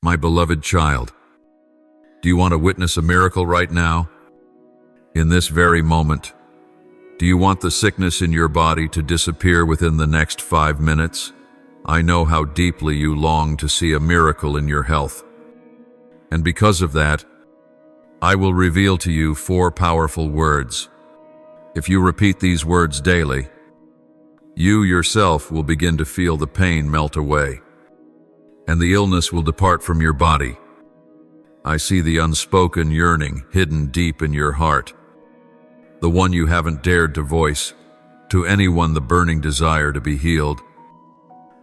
My beloved child, do you want to witness a miracle right now? In this very moment? Do you want the sickness in your body to disappear within the next 5 minutes? I know how deeply you long to see a miracle in your health. And because of that, I will reveal to you 4 powerful words. If you repeat these words daily, you yourself will begin to feel the pain melt away, and the illness will depart from your body. I see the unspoken yearning hidden deep in your heart, the one you haven't dared to voice, to anyone the burning desire to be healed,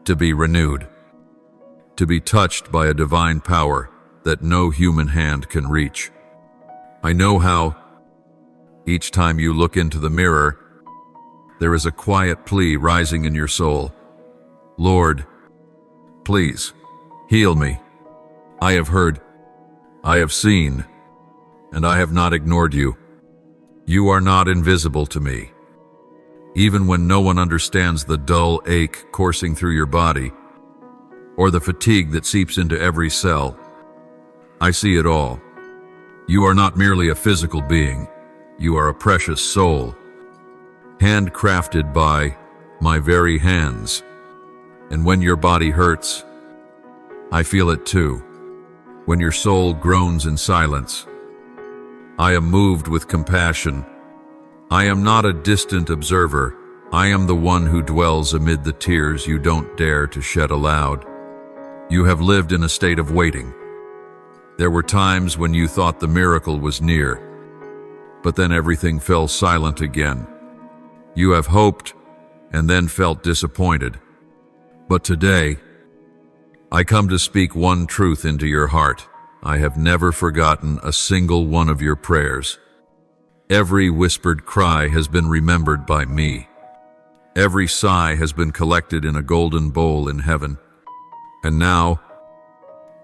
to be renewed, to be touched by a divine power that no human hand can reach. I know how, each time you look into the mirror, there is a quiet plea rising in your soul. Lord, please, heal me. I have heard, I have seen, and I have not ignored you. You are not invisible to me. Even when no one understands the dull ache coursing through your body, or the fatigue that seeps into every cell, I see it all. You are not merely a physical being. You are a precious soul, handcrafted by my very hands. And when your body hurts, I feel it too. When your soul groans in silence, I am moved with compassion. I am not a distant observer. I am the one who dwells amid the tears you don't dare to shed aloud. You have lived in a state of waiting. There were times when you thought the miracle was near, but then everything fell silent again. You have hoped and then felt disappointed. But today, I come to speak one truth into your heart. I have never forgotten a single one of your prayers. Every whispered cry has been remembered by me. Every sigh has been collected in a golden bowl in heaven. And now,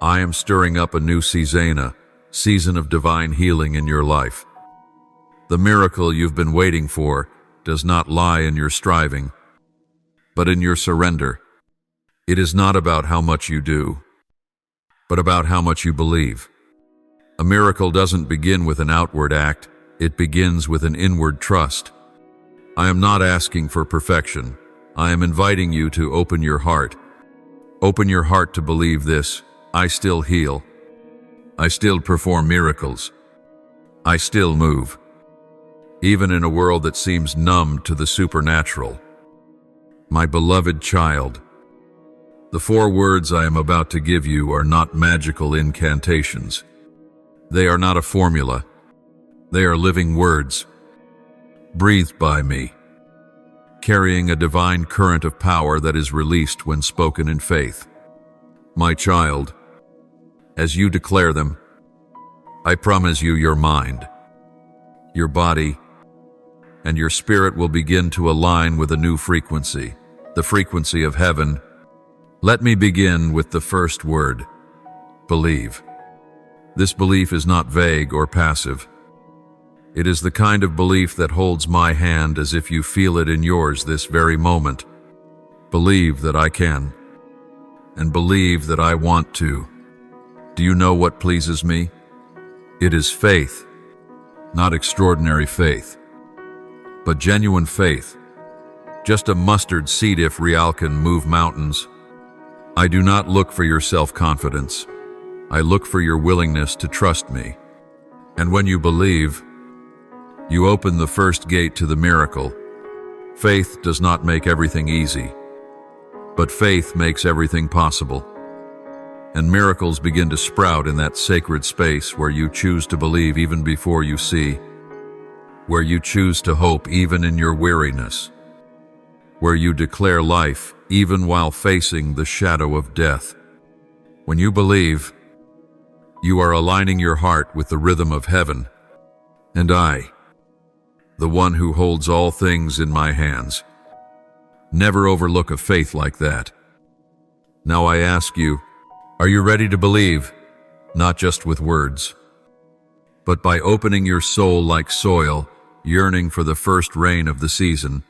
I am stirring up a new season of divine healing in your life. The miracle you've been waiting for does not lie in your striving, but in your surrender. It is not about how much you do, but about how much you believe. A miracle doesn't begin with an outward act, it begins with an inward trust. I am not asking for perfection. I am inviting you to open your heart. Open your heart to believe this. I still heal. I still perform miracles. I still move, even in a world that seems numb to the supernatural. My beloved child, the 4 words I am about to give you are not magical incantations. They are not a formula. They are living words, breathed by me, carrying a divine current of power that is released when spoken in faith. My child, as you declare them, I promise you your mind, your body, and your spirit will begin to align with a new frequency, the frequency of heaven. Let me begin with the first word, believe. This belief is not vague or passive. It is the kind of belief that holds my hand as if you feel it in yours this very moment. Believe that I can, and believe that I want to. Do you know what pleases me? It is faith, not extraordinary faith, but genuine faith. Just a mustard seed if real can move mountains. I do not look for your self-confidence. I look for your willingness to trust me. And when you believe, you open the first gate to the miracle. Faith does not make everything easy, but faith makes everything possible. And miracles begin to sprout in that sacred space where you choose to believe even before you see, where you choose to hope even in your weariness, where you declare life even while facing the shadow of death. When you believe, you are aligning your heart with the rhythm of heaven. And I, the one who holds all things in my hands, never overlook a faith like that. Now I ask you, are you ready to believe, not just with words, but by opening your soul like soil, yearning for the first rain of the season?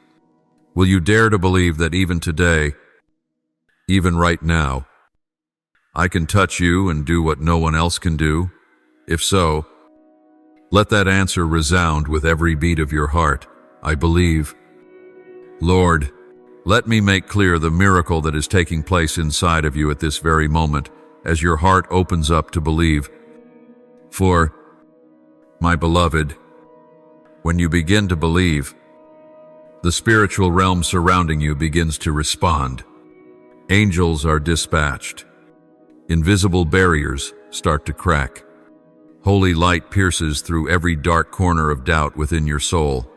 Will you dare to believe that even today, even right now, I can touch you and do what no one else can do? If so, let that answer resound with every beat of your heart. I believe. Lord, let me make clear the miracle that is taking place inside of you at this very moment as your heart opens up to believe. For, my beloved, when you begin to believe, the spiritual realm surrounding you begins to respond. Angels are dispatched. Invisible barriers start to crack. Holy light pierces through every dark corner of doubt within your soul.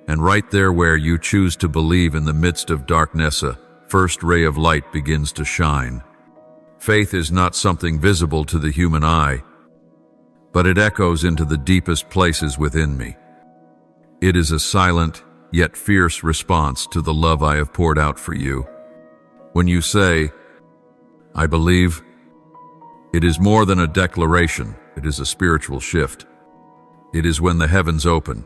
And right there where you choose to believe in the midst of darkness, a first ray of light begins to shine. Faith is not something visible to the human eye, but it echoes into the deepest places within me. It is a silent, yet fierce response to the love I have poured out for you. When you say, I believe, it is more than a declaration, it is a spiritual shift. It is when the heavens open,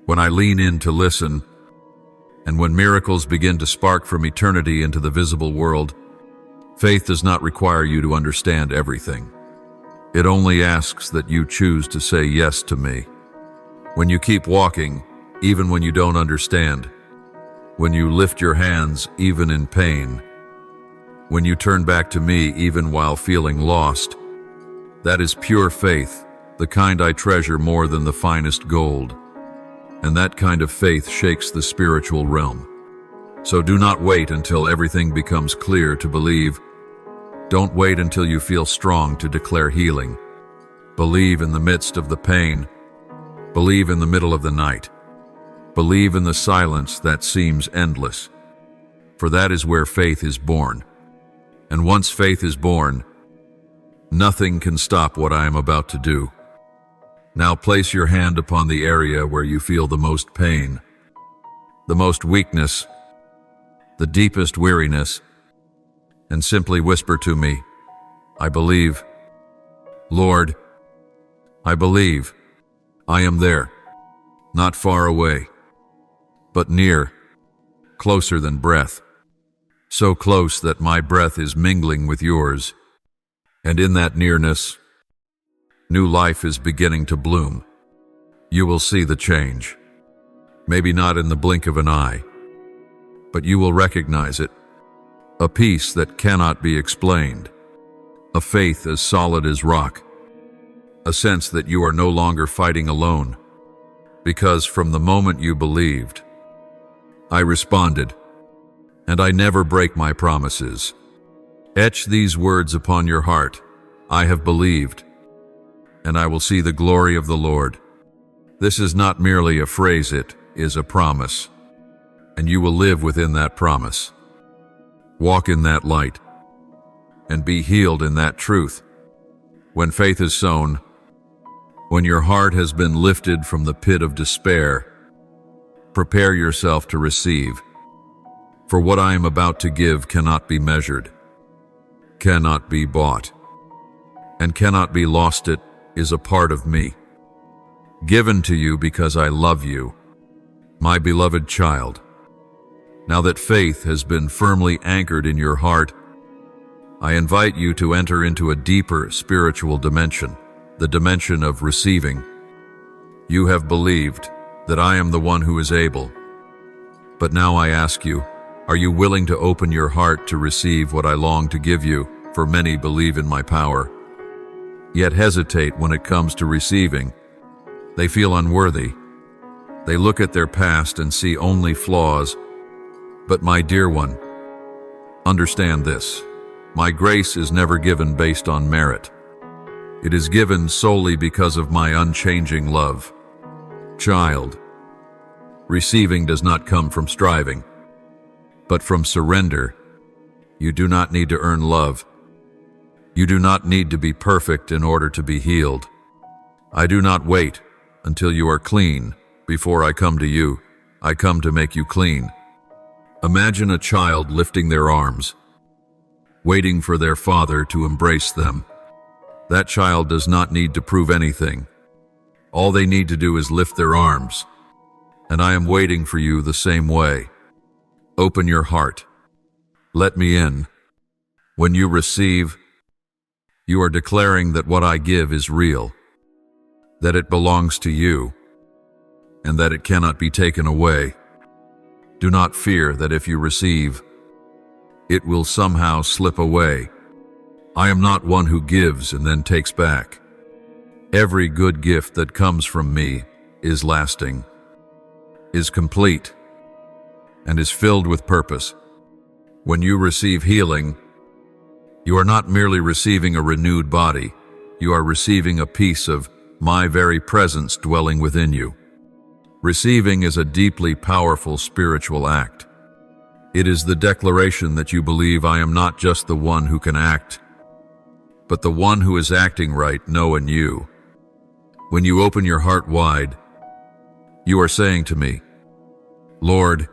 when I lean in to listen, and when miracles begin to spark from eternity into the visible world. Faith does not require you to understand everything. It only asks that you choose to say yes to me. When you keep walking, even when you don't understand, when you lift your hands even in pain, when you turn back to me even while feeling lost, that is pure faith, the kind I treasure more than the finest gold. And that kind of faith shakes the spiritual realm. So do not wait until everything becomes clear to believe. Don't wait until you feel strong to declare healing. Believe in the midst of the pain. Believe in the middle of the night. Believe in the silence that seems endless. For that is where faith is born. And once faith is born, nothing can stop what I am about to do. Now place your hand upon the area where you feel the most pain, the most weakness, the deepest weariness, and simply whisper to me, I believe. Lord, I believe. I am there, not far away, but near, closer than breath, so close that my breath is mingling with yours, and in that nearness, new life is beginning to bloom. You will see the change. Maybe not in the blink of an eye, but you will recognize it. A peace that cannot be explained. A faith as solid as rock. A sense that you are no longer fighting alone. Because from the moment you believed, I responded, and I never break my promises. Etch these words upon your heart. I have believed, and I will see the glory of the Lord. This is not merely a phrase, it is a promise, and you will live within that promise. Walk in that light, and be healed in that truth. When faith is sown, when your heart has been lifted from the pit of despair, prepare yourself to receive. For what I am about to give cannot be measured, cannot be bought, and cannot be lost. It is a part of me, given to you because I love you, my beloved child. Now that faith has been firmly anchored in your heart, I invite you to enter into a deeper spiritual dimension, the dimension of receiving. You have believed that I am the one who is able. But now I ask you, are you willing to open your heart to receive what I long to give you? For many believe in my power, yet hesitate when it comes to receiving. They feel unworthy. They look at their past and see only flaws. But my dear one, understand this. My grace is never given based on merit. It is given solely because of my unchanging love. Child, receiving does not come from striving, but from surrender. You do not need to earn love. You do not need to be perfect in order to be healed. I do not wait until you are clean before I come to you. I come to make you clean. Imagine a child lifting their arms, waiting for their father to embrace them. That child does not need to prove anything. All they need to do is lift their arms. And I am waiting for you the same way. Open your heart. Let me in. When you receive, you are declaring that what I give is real, that it belongs to you, and that it cannot be taken away. Do not fear that if you receive, it will somehow slip away. I am not one who gives and then takes back. Every good gift that comes from me is lasting, is complete, and is filled with purpose. When you receive healing, you are not merely receiving a renewed body, you are receiving a piece of my very presence dwelling within you. Receiving is a deeply powerful spiritual act. It is the declaration that you believe I am not just the one who can act, but the one who is acting right now in you. When you open your heart wide, you are saying to me, Lord,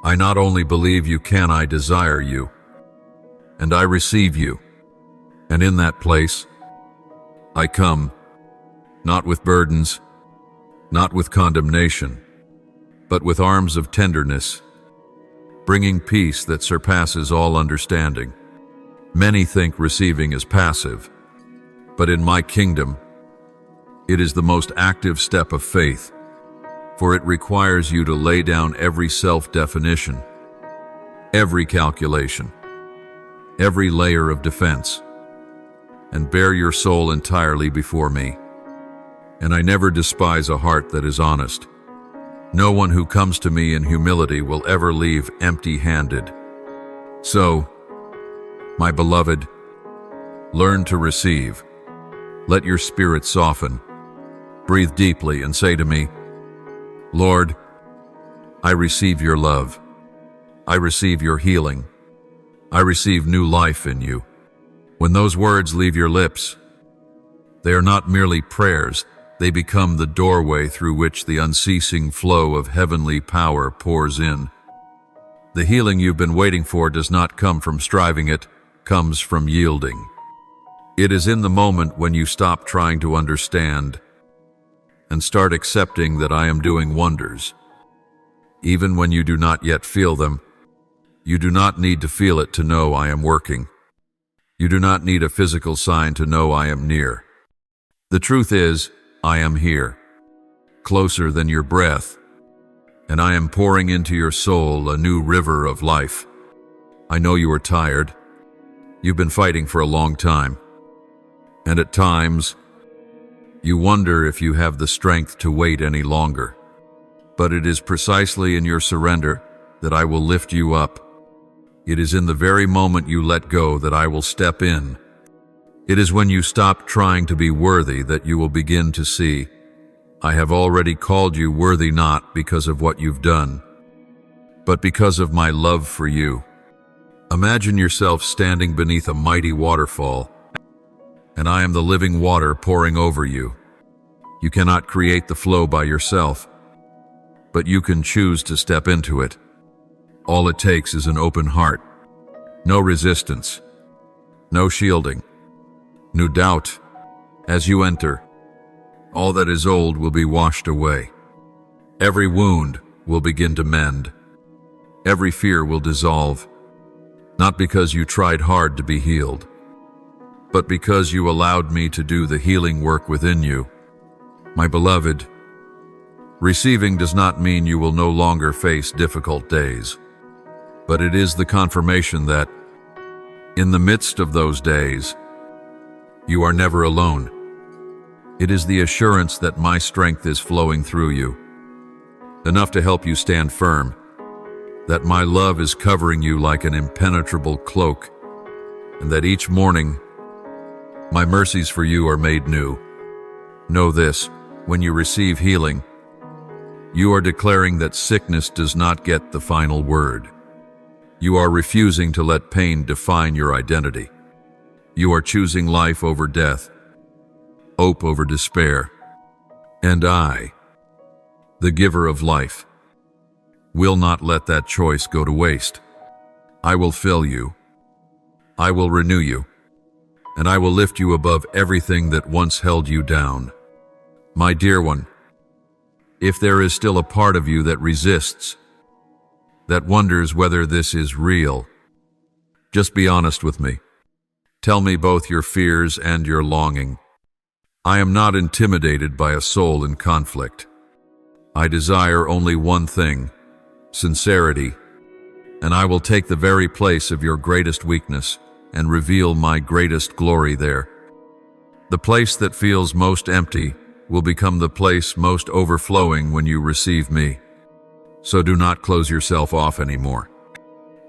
I not only believe you can, I desire you, and I receive you. And in that place, I come, not with burdens, not with condemnation, but with arms of tenderness, bringing peace that surpasses all understanding. Many think receiving is passive, but in my kingdom, it is the most active step of faith, for it requires you to lay down every self-definition, every calculation, every layer of defense, and bear your soul entirely before me. And I never despise a heart that is honest. No one who comes to me in humility will ever leave empty-handed. So, my beloved, learn to receive. Let your spirit soften. Breathe deeply and say to me, Lord, I receive your love. I receive your healing. I receive new life in you. When those words leave your lips, they are not merely prayers, they become the doorway through which the unceasing flow of heavenly power pours in. The healing you've been waiting for does not come from striving, it comes from yielding. It is in the moment when you stop trying to understand and start accepting that I am doing wonders. Even when you do not yet feel them, you do not need to feel it to know I am working. You do not need a physical sign to know I am near. The truth is, I am here, closer than your breath, and I am pouring into your soul a new river of life. I know you are tired. You've been fighting for a long time, and at times, you wonder if you have the strength to wait any longer. But it is precisely in your surrender that I will lift you up. It is in the very moment you let go that I will step in. It is when you stop trying to be worthy that you will begin to see, I have already called you worthy not because of what you've done, but because of my love for you. Imagine yourself standing beneath a mighty waterfall, and I am the living water pouring over you. You cannot create the flow by yourself, but you can choose to step into it. All it takes is an open heart, no resistance, no shielding, no doubt. As you enter, all that is old will be washed away. Every wound will begin to mend. Every fear will dissolve, not because you tried hard to be healed, but because you allowed me to do the healing work within you. My beloved, receiving does not mean you will no longer face difficult days, but it is the confirmation that, in the midst of those days, you are never alone. It is the assurance that my strength is flowing through you, enough to help you stand firm, that my love is covering you like an impenetrable cloak, and that each morning, my mercies for you are made new. Know this, when you receive healing, you are declaring that sickness does not get the final word. You are refusing to let pain define your identity. You are choosing life over death, hope over despair. And I, the giver of life, will not let that choice go to waste. I will fill you. I will renew you. And I will lift you above everything that once held you down. My dear one, if there is still a part of you that resists, that wonders whether this is real, Just be honest with me. Tell me both your fears and your longing. I am not intimidated by a soul in conflict. I desire only one thing, sincerity, and I will take the very place of your greatest weakness and reveal my greatest glory there. The place that feels most empty will become the place most overflowing when you receive me. So do not close yourself off anymore.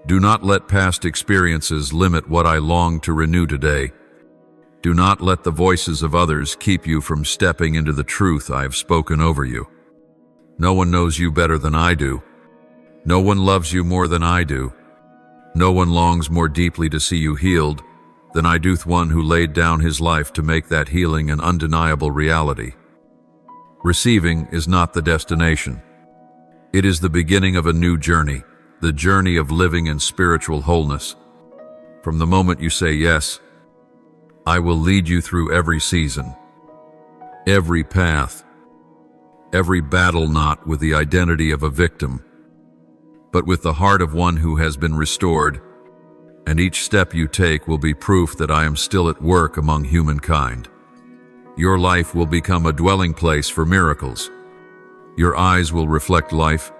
Do not let past experiences limit what I long to renew today. Do not let the voices of others keep you from stepping into the truth I have spoken over you. No one knows you better than I do. No one loves you more than I do. No one longs more deeply to see you healed than I do, the one who laid down his life to make that healing an undeniable reality. Receiving is not the destination. It is the beginning of a new journey, the journey of living in spiritual wholeness. From the moment you say yes, I will lead you through every season, every path, every battle, not with the identity of a victim, but with the heart of one who has been restored, and each step you take will be proof that I am still at work among humankind. Your life will become a dwelling place for miracles. Your eyes will reflect life.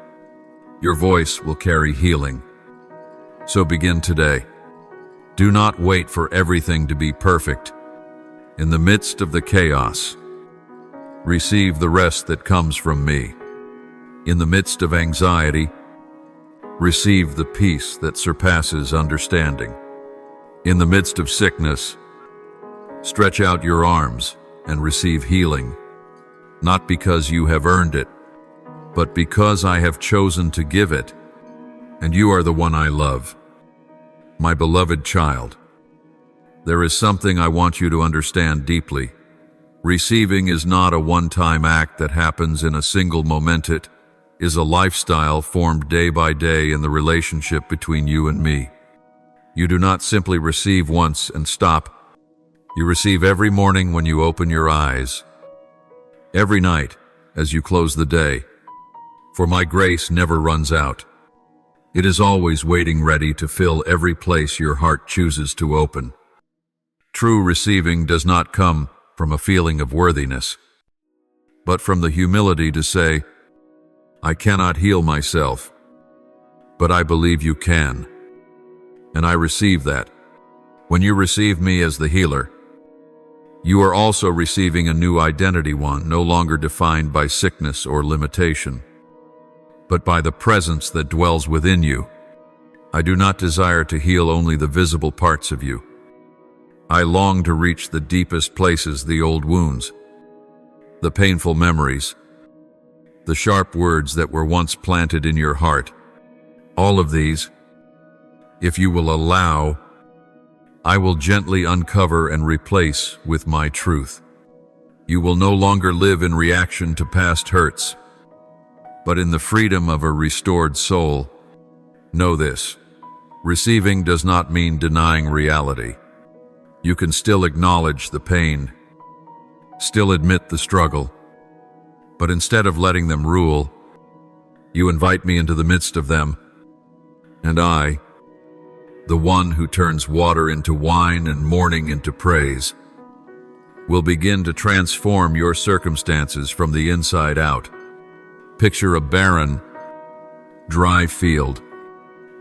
Your voice will carry healing. So begin today. Do not wait for everything to be perfect. In the midst of the chaos, receive the rest that comes from me. In the midst of anxiety, receive the peace that surpasses understanding. In the midst of sickness, stretch out your arms and receive healing, not because you have earned it, but because I have chosen to give it, and you are the one I love. My beloved child, there is something I want you to understand deeply. Receiving is not a one-time act that happens in a single moment. It is a lifestyle formed day by day in the relationship between you and me. You do not simply receive once and stop. You receive every morning when you open your eyes, every night as you close the day. For my grace never runs out. It is always waiting ready to fill every place your heart chooses to open. True receiving does not come from a feeling of worthiness, but from the humility to say, I cannot heal myself, but I believe you can. And I receive that. When you receive me as the healer, you are also receiving a new identity, one no longer defined by sickness or limitation, but by the presence that dwells within you. I do not desire to heal only the visible parts of you. I long to reach the deepest places, the old wounds, the painful memories, the sharp words that were once planted in your heart. All of these, if you will allow, I will gently uncover and replace with my truth. You will no longer live in reaction to past hurts, but in the freedom of a restored soul. Know this: receiving does not mean denying reality. You can still acknowledge the pain, still admit the struggle, but instead of letting them rule, you invite me into the midst of them, and I, the one who turns water into wine and mourning into praise, will begin to transform your circumstances from the inside out. Picture a barren, dry field.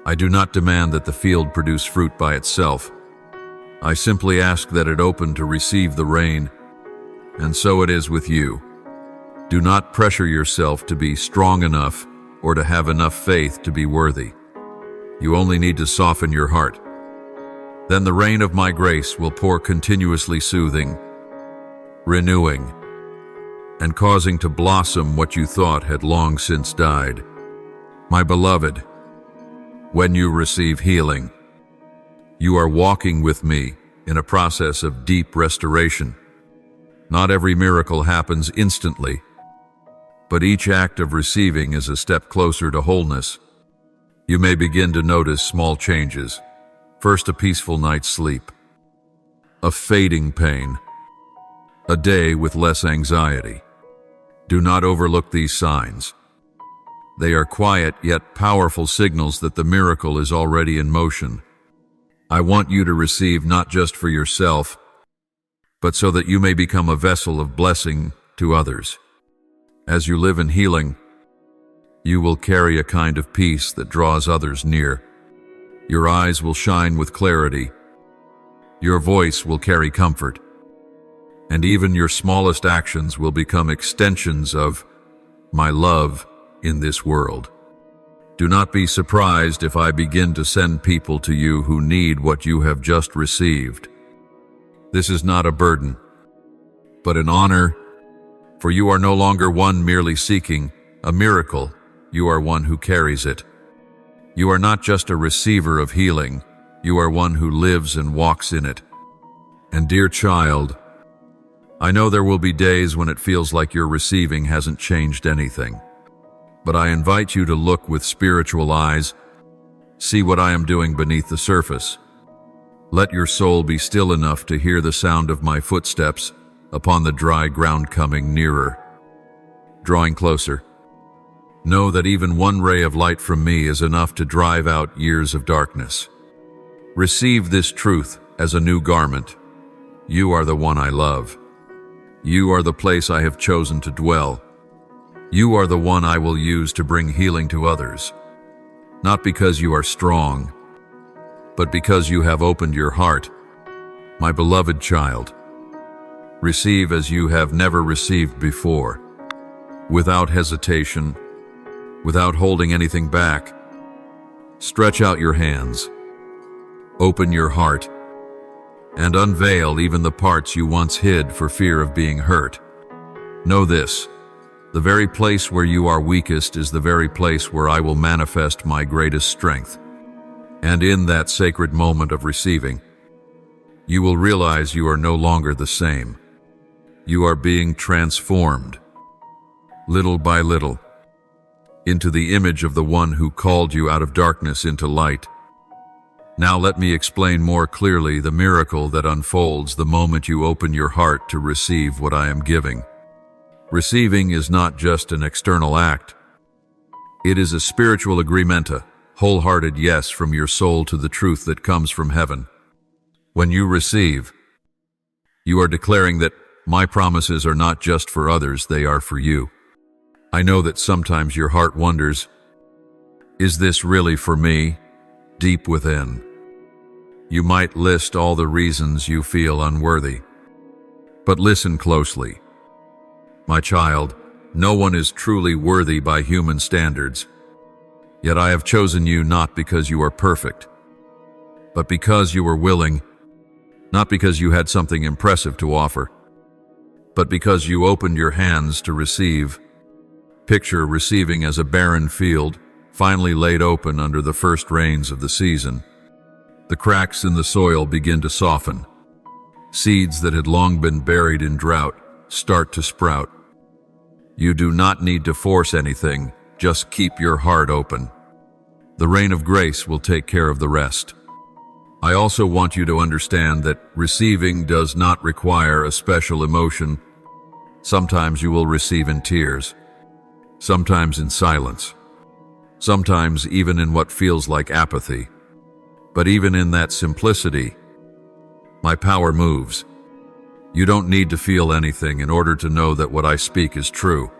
I do not demand that the field produce fruit by itself. I simply ask that it open to receive the rain, and so it is with you. Do not pressure yourself to be strong enough or to have enough faith to be worthy. You only need to soften your heart. Then the rain of my grace will pour continuously, soothing, renewing, and causing to blossom what you thought had long since died. My beloved, when you receive healing, you are walking with me in a process of deep restoration. Not every miracle happens instantly, but each act of receiving is a step closer to wholeness. You may begin to notice small changes. First, a peaceful night's sleep, a fading pain, a day with less anxiety. Do not overlook these signs. They are quiet yet powerful signals that the miracle is already in motion. I want you to receive not just for yourself, but so that you may become a vessel of blessing to others. As you live in healing, you will carry a kind of peace that draws others near. Your eyes will shine with clarity. Your voice will carry comfort. And even your smallest actions will become extensions of my love in this world. Do not be surprised if I begin to send people to you who need what you have just received. This is not a burden, but an honor, for you are no longer one merely seeking a miracle. You are one who carries it. You are not just a receiver of healing, you are one who lives and walks in it. And dear child, I know there will be days when it feels like your receiving hasn't changed anything. But I invite you to look with spiritual eyes, see what I am doing beneath the surface. Let your soul be still enough to hear the sound of my footsteps upon the dry ground coming nearer. Drawing closer. Know that even one ray of light from me is enough to drive out years of darkness. Receive this truth as a new garment. You are the one I love. You are the place I have chosen to dwell. You are the one I will use to bring healing to others. Not because you are strong, but because you have opened your heart. My beloved child, receive as you have never received before, without hesitation, without holding anything back. Stretch out your hands, open your heart, and unveil even the parts you once hid for fear of being hurt. Know this. The very place where you are weakest is the very place where I will manifest my greatest strength. And in that sacred moment of receiving, you will realize you are no longer the same. You are being transformed, little by little, into the image of the one who called you out of darkness into light. Now let me explain more clearly the miracle that unfolds the moment you open your heart to receive what I am giving. Receiving is not just an external act. It is a spiritual agreement, a wholehearted yes from your soul to the truth that comes from heaven. When you receive, you are declaring that my promises are not just for others, they are for you. I know that sometimes your heart wonders, is this really for me? Deep within, you might list all the reasons you feel unworthy. But listen closely. My child, no one is truly worthy by human standards. Yet I have chosen you not because you are perfect, but because you were willing, not because you had something impressive to offer, but because you opened your hands to receive. Picture receiving as a barren field, finally laid open under the first rains of the season. The cracks in the soil begin to soften. Seeds that had long been buried in drought start to sprout. You do not need to force anything, just keep your heart open. The rain of grace will take care of the rest. I also want you to understand that receiving does not require a special emotion. Sometimes you will receive in tears, sometimes in silence, sometimes even in what feels like apathy. But even in that simplicity, my power moves. You don't need to feel anything in order to know that what I speak is true.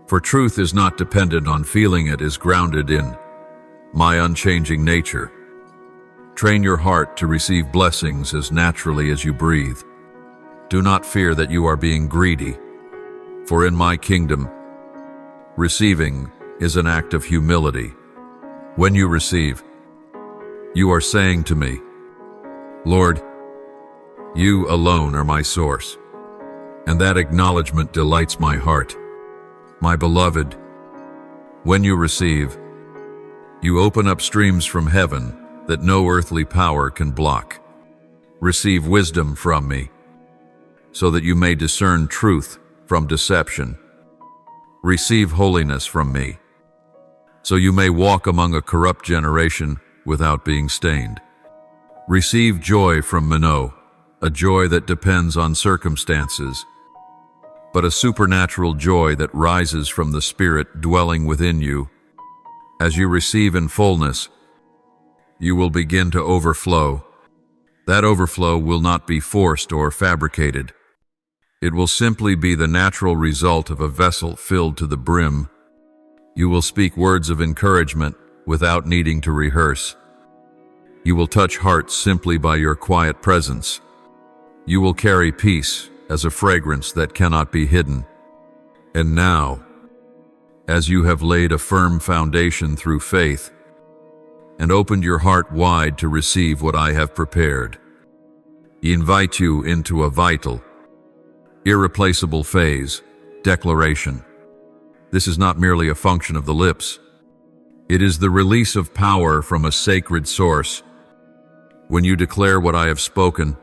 For truth is not dependent on feeling, it is grounded in my unchanging nature. Train your heart to receive blessings as naturally as you breathe. Do not fear that you are being greedy, for in my kingdom, receiving is an act of humility. When you receive, you are saying to me, Lord, you alone are my source, and that acknowledgement delights my heart. My beloved, when you receive, you open up streams from heaven that no earthly power can block. Receive wisdom from me, so that you may discern truth from deception. Receive holiness from me, so you may walk among a corrupt generation without being stained. Receive joy from Mano, a joy that depends on circumstances, but a supernatural joy that rises from the Spirit dwelling within you. As you receive in fullness, you will begin to overflow, That overflow will not be forced or fabricated. It will simply be the natural result of a vessel filled to the brim. You will speak words of encouragement without needing to rehearse. You will touch hearts simply by your quiet presence. You will carry peace as a fragrance that cannot be hidden. And now, as you have laid a firm foundation through faith and opened your heart wide to receive what I have prepared, I invite you into a vital, irreplaceable phase, declaration. This is not merely a function of the lips. It is the release of power from a sacred source. When you declare what I have spoken,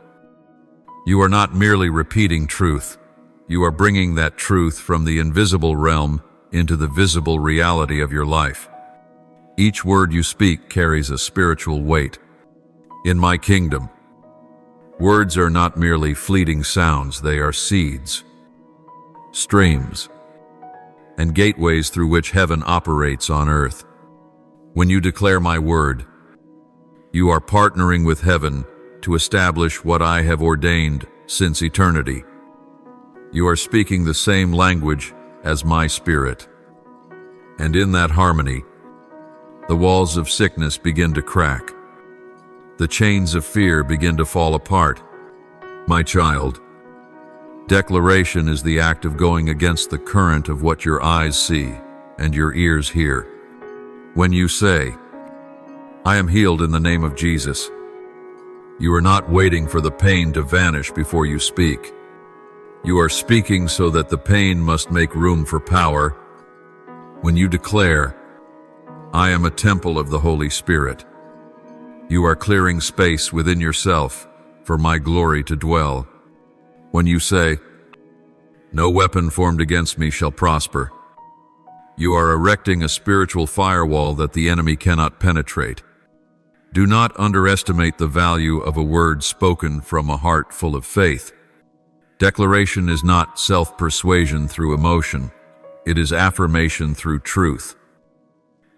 you are not merely repeating truth. You are bringing that truth from the invisible realm into the visible reality of your life. Each word you speak carries a spiritual weight. In my kingdom, words are not merely fleeting sounds, they are seeds, streams, and gateways through which heaven operates on earth. When you declare my word, you are partnering with heaven to establish what I have ordained since eternity. You are speaking the same language as my spirit. And in that harmony, the walls of sickness begin to crack. The chains of fear begin to fall apart. My child, declaration is the act of going against the current of what your eyes see and your ears hear. When you say, I am healed in the name of Jesus, you are not waiting for the pain to vanish before you speak. You are speaking so that the pain must make room for power. When you declare, I am a temple of the Holy Spirit, you are clearing space within yourself for my glory to dwell. When you say, no weapon formed against me shall prosper, you are erecting a spiritual firewall that the enemy cannot penetrate. Do not underestimate the value of a word spoken from a heart full of faith. Declaration is not self-persuasion through emotion. It is affirmation through truth.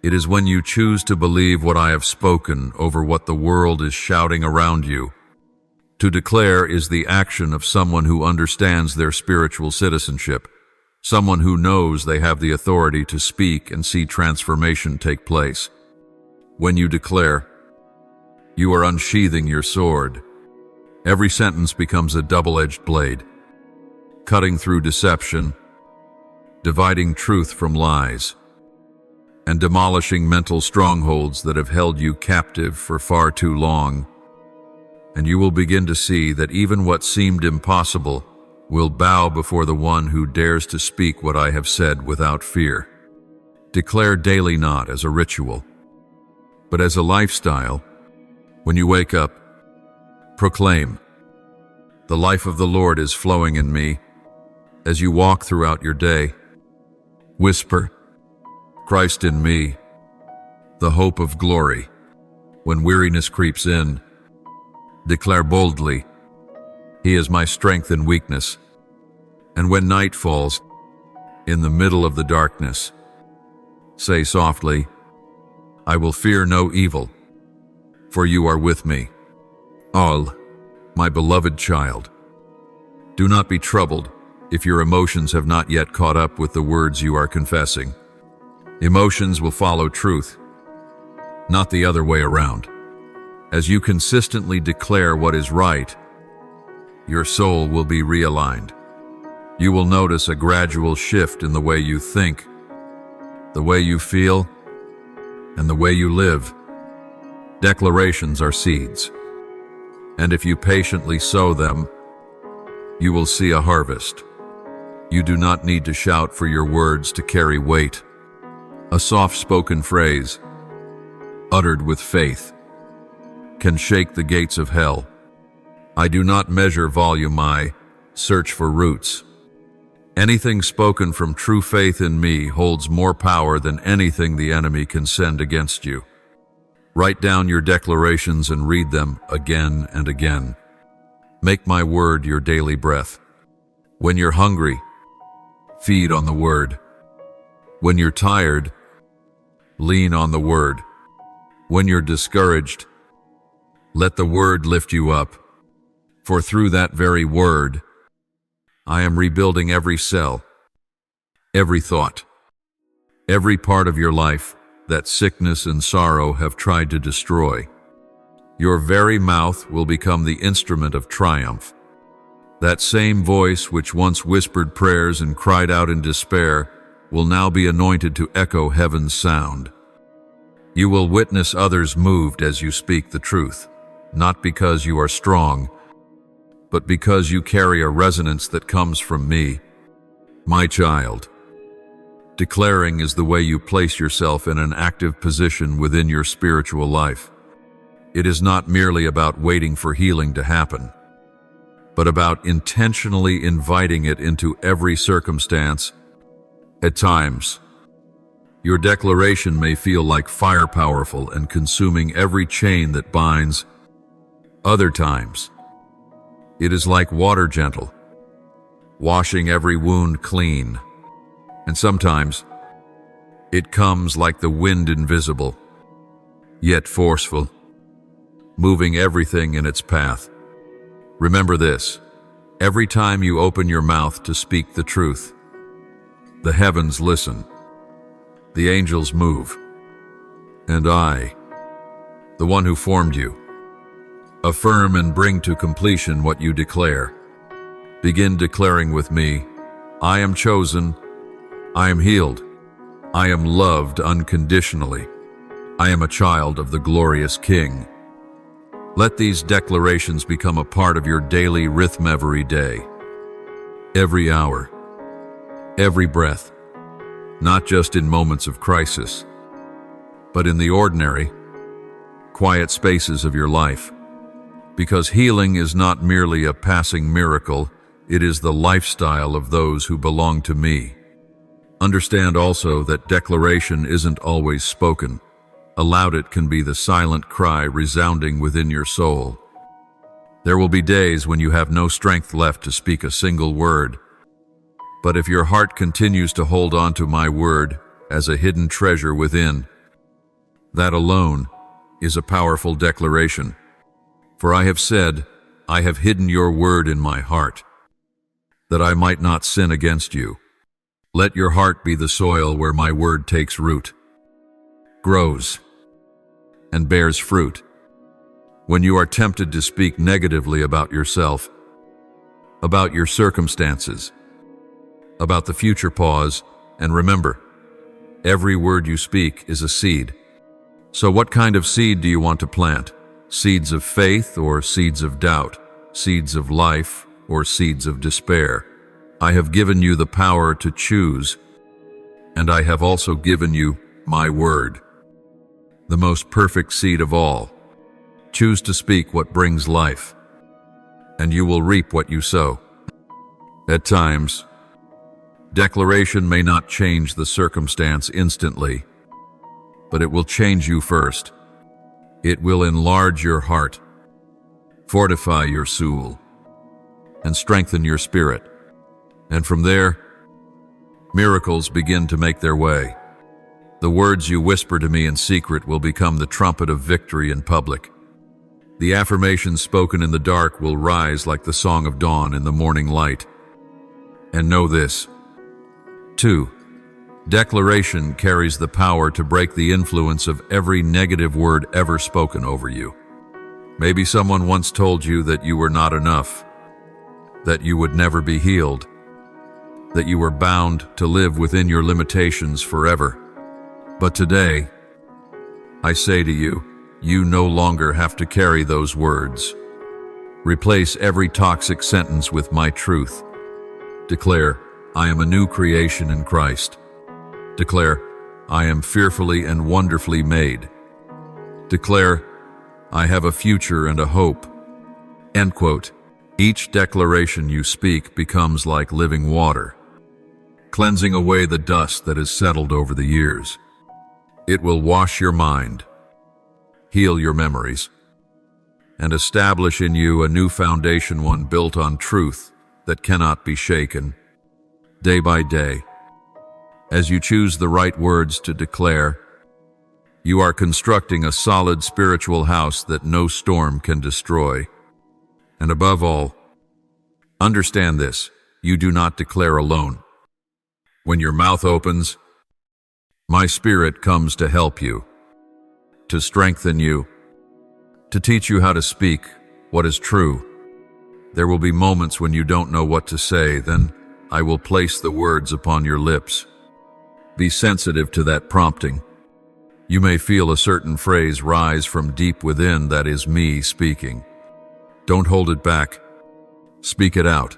It is when you choose to believe what I have spoken over what the world is shouting around you. To declare is the action of someone who understands their spiritual citizenship, someone who knows they have the authority to speak and see transformation take place. When you declare, you are unsheathing your sword. Every sentence becomes a double-edged blade, cutting through deception, dividing truth from lies, and demolishing mental strongholds that have held you captive for far too long. And you will begin to see that even what seemed impossible will bow before the one who dares to speak what I have said without fear. Declare daily not as a ritual, but as a lifestyle. When you wake up, proclaim, the life of the Lord is flowing in me. As you walk throughout your day, whisper, Christ in me, the hope of glory. When weariness creeps in, declare boldly, He is my strength in weakness. And when night falls, in the middle of the darkness, say softly, I will fear no evil, for you are with me. All, my beloved child, do not be troubled if your emotions have not yet caught up with the words you are confessing. Emotions will follow truth, not the other way around. As you consistently declare what is right, your soul will be realigned. You will notice a gradual shift in the way you think, the way you feel, and the way you live. Declarations are seeds, and if you patiently sow them, you will see a harvest. You do not need to shout for your words to carry weight. A soft-spoken phrase, uttered with faith, can shake the gates of hell. I do not measure volume, I search for roots. Anything spoken from true faith in me holds more power than anything the enemy can send against you. Write down your declarations and read them again and again. Make my word your daily breath. When you're hungry, feed on the word. When you're tired, lean on the word. When you're discouraged, Let the word lift you up, for through that very word, I am rebuilding every cell, every thought, every part of your life that sickness and sorrow have tried to destroy. Your very mouth will become the instrument of triumph. That same voice which once whispered prayers and cried out in despair will now be anointed to echo heaven's sound. You will witness others moved as you speak the truth, not because you are strong, but because you carry a resonance that comes from me. My child, declaring is the way you place yourself in an active position within your spiritual life. It is not merely about waiting for healing to happen, but about intentionally inviting it into every circumstance. At times, your declaration may feel like fire, powerful and consuming every chain that binds. Other times, it is like water, gentle, washing every wound clean. And sometimes, it comes like the wind, invisible, yet forceful, moving everything in its path. Remember this: every time you open your mouth to speak the truth, the heavens listen, the angels move, and I, the one who formed you, affirm and bring to completion what you declare. Begin declaring with me: I am chosen, I am healed, I am loved unconditionally, I am a child of the glorious King. Let these declarations become a part of your daily rhythm every day, every hour, every breath, not just in moments of crisis, but in the ordinary, quiet spaces of your life. Because healing is not merely a passing miracle, it is the lifestyle of those who belong to me. Understand also that declaration isn't always spoken. Aloud, it can be the silent cry resounding within your soul. There will be days when you have no strength left to speak a single word. But if your heart continues to hold on to my word as a hidden treasure within, that alone is a powerful declaration. For I have said, I have hidden your word in my heart, that I might not sin against you. Let your heart be the soil where my word takes root, grows, and bears fruit. When you are tempted to speak negatively about yourself, about your circumstances, about the future, pause and remember, every word you speak is a seed. So what kind of seed do you want to plant? Seeds of faith or seeds of doubt? Seeds of life or seeds of despair? I have given you the power to choose, and I have also given you my word, the most perfect seed of all. Choose to speak what brings life, and you will reap what you sow. At times, declaration may not change the circumstance instantly, but it will change you first. It will enlarge your heart, fortify your soul, and strengthen your spirit. And from there, miracles begin to make their way. The words you whisper to me in secret will become the trumpet of victory in public. The affirmations spoken in the dark will rise like the song of dawn in the morning light. And know this, too: declaration carries the power to break the influence of every negative word ever spoken over you. Maybe someone once told you that you were not enough, that you would never be healed, that you were bound to live within your limitations forever. But today, I say to you, you no longer have to carry those words. Replace every toxic sentence with my truth. Declare, I am a new creation in Christ. Declare, I am fearfully and wonderfully made. Declare, I have a future and a hope. End quote. Each declaration you speak becomes like living water, cleansing away the dust that has settled over the years. It will wash your mind, heal your memories, and establish in you a new foundation, one built on truth that cannot be shaken. Day by day, as you choose the right words to declare, You are constructing a solid spiritual house that no storm can destroy. And above all, understand this: you do not declare alone. When your mouth opens, my Spirit comes to help you, to strengthen you, to teach you how to speak what is true. There will be moments when you don't know what to say, then I will place the words upon your lips. Be sensitive to that prompting. You may feel a certain phrase rise from deep within. That is me speaking. Don't hold it back. Speak it out.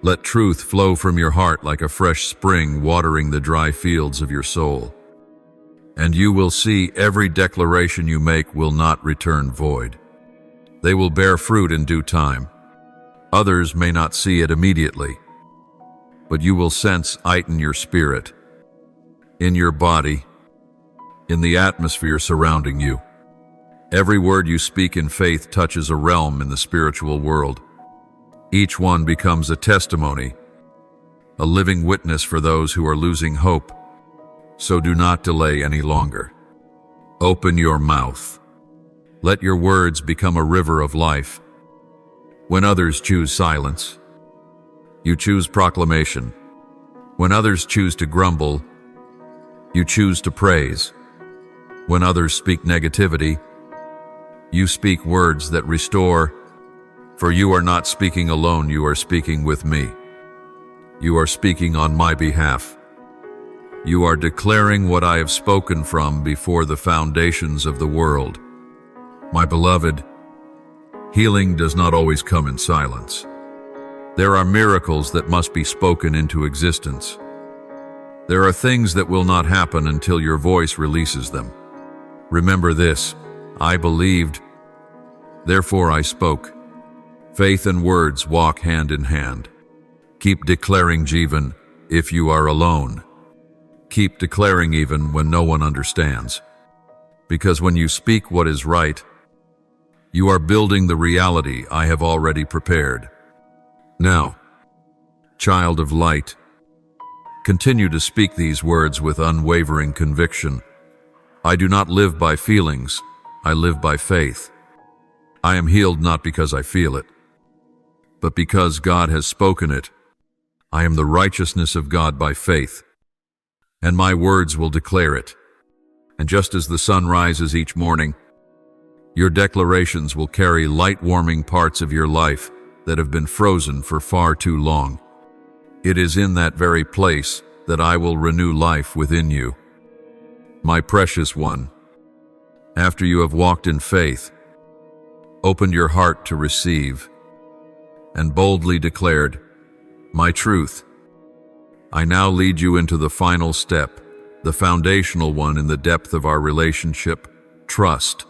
Let truth flow from your heart like a fresh spring watering the dry fields of your soul. And you will see every declaration you make will not return void. They will bear fruit in due time. Others may not see it immediately, but you will sense it in your spirit, in your body, in the atmosphere surrounding you. Every word you speak in faith touches a realm in the spiritual world. Each one becomes a testimony, a living witness for those who are losing hope. So do not delay any longer. Open your mouth. Let your words become a river of life. When others choose silence, you choose proclamation. When others choose to grumble, you choose to praise. When others speak negativity, you speak words that restore. For you are not speaking alone, you are speaking with me. You are speaking on my behalf. You are declaring what I have spoken from before the foundations of the world. My beloved, healing does not always come in silence. There are miracles that must be spoken into existence. There are things that will not happen until your voice releases them. Remember this: I believed, therefore I spoke. Faith and words walk hand in hand. Keep declaring even if you are alone. Keep declaring even when no one understands. Because when you speak what is right, you are building the reality I have already prepared. Now, child of light, continue to speak these words with unwavering conviction. I do not live by feelings, I live by faith. I am healed not because I feel it, but because God has spoken it. I am the righteousness of God by faith, and my words will declare it. And just as the sun rises each morning, your declarations will carry light-warming parts of your life that have been frozen for far too long. It is in that very place that I will renew life within you. My precious one, after you have walked in faith, opened your heart to receive, and boldly declared, my truth, I now lead you into the final step, the foundational one in the depth of our relationship: trust.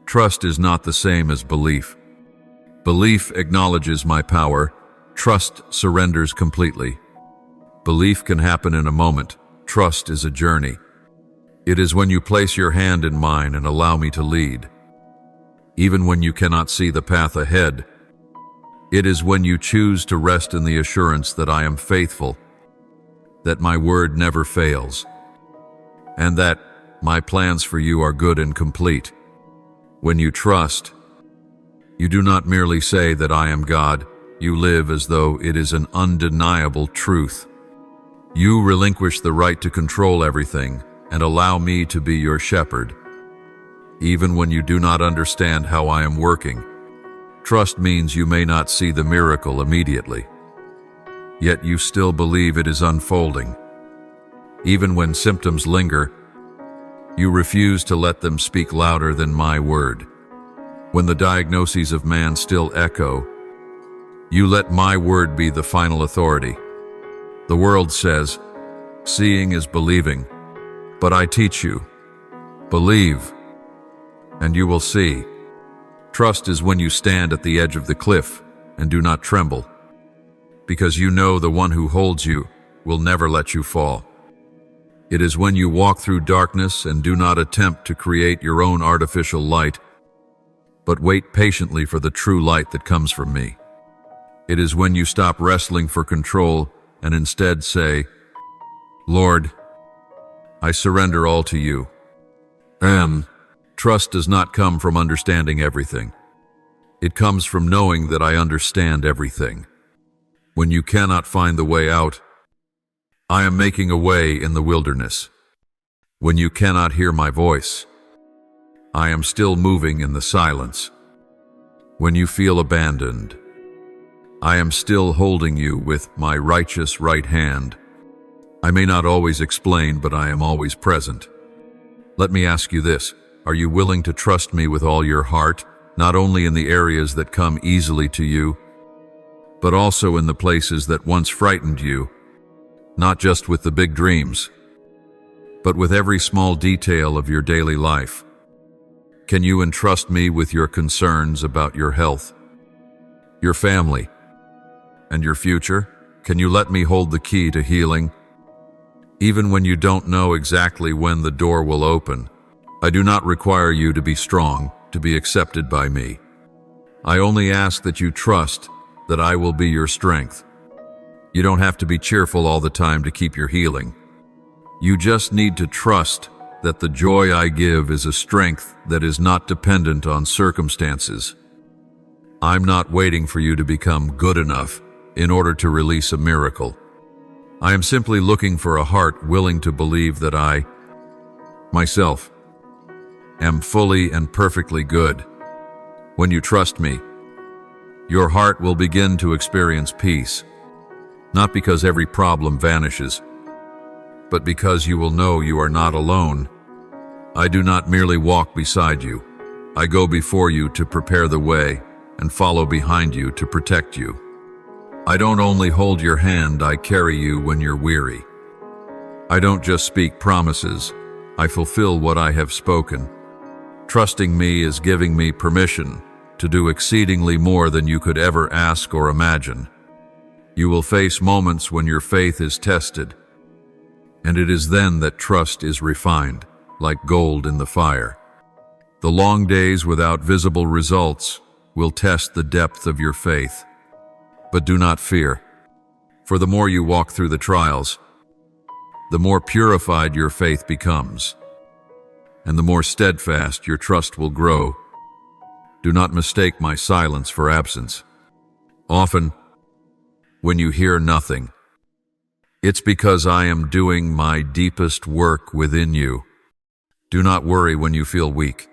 Trust is not the same as belief. Belief acknowledges my power. Trust surrenders completely. Belief can happen in a moment. Trust is a journey. It is when you place your hand in mine and allow me to lead. Even when you cannot see the path ahead, it is when you choose to rest in the assurance that I am faithful, that my word never fails, and that my plans for you are good and complete. When you trust, you do not merely say that I am God, you live as though it is an undeniable truth. You relinquish the right to control everything and allow me to be your shepherd. Even when you do not understand how I am working, trust means you may not see the miracle immediately, yet you still believe it is unfolding. Even when symptoms linger, you refuse to let them speak louder than my word. When the diagnoses of man still echo, you let my word be the final authority. The world says, seeing is believing, but I teach you, believe, and you will see. Trust is when you stand at the edge of the cliff and do not tremble, because you know the one who holds you will never let you fall. It is when you walk through darkness and do not attempt to create your own artificial light, but wait patiently for the true light that comes from me. It is when you stop wrestling for control and instead say, Lord, I surrender all to you. And trust does not come from understanding everything. It comes from knowing that I understand everything. When you cannot find the way out, I am making a way in the wilderness. When you cannot hear my voice, I am still moving in the silence. When you feel abandoned, I am still holding you with my righteous right hand. I may not always explain, but I am always present. Let me ask you this: are you willing to trust me with all your heart, not only in the areas that come easily to you, but also in the places that once frightened you, not just with the big dreams, but with every small detail of your daily life? Can you entrust me with your concerns about your health, your family, and your future? Can you let me hold the key to healing? Even when you don't know exactly when the door will open, I do not require you to be strong to be accepted by me. I only ask that you trust that I will be your strength. You don't have to be cheerful all the time to keep your healing. You just need to trust that the joy I give is a strength that is not dependent on circumstances. I'm not waiting for you to become good enough in order to release a miracle. I am simply looking for a heart willing to believe that I, myself, am fully and perfectly good. When you trust me, your heart will begin to experience peace, not because every problem vanishes, but because you will know you are not alone. I do not merely walk beside you. I go before you to prepare the way and follow behind you to protect you. I don't only hold your hand, I carry you when you're weary. I don't just speak promises, I fulfill what I have spoken. Trusting me is giving me permission to do exceedingly more than you could ever ask or imagine. You will face moments when your faith is tested, and it is then that trust is refined, like gold in the fire. The long days without visible results will test the depth of your faith. But do not fear, for the more you walk through the trials, the more purified your faith becomes, and the more steadfast your trust will grow. Do not mistake my silence for absence. Often, when you hear nothing, it's because I am doing my deepest work within you. Do not worry when you feel weak.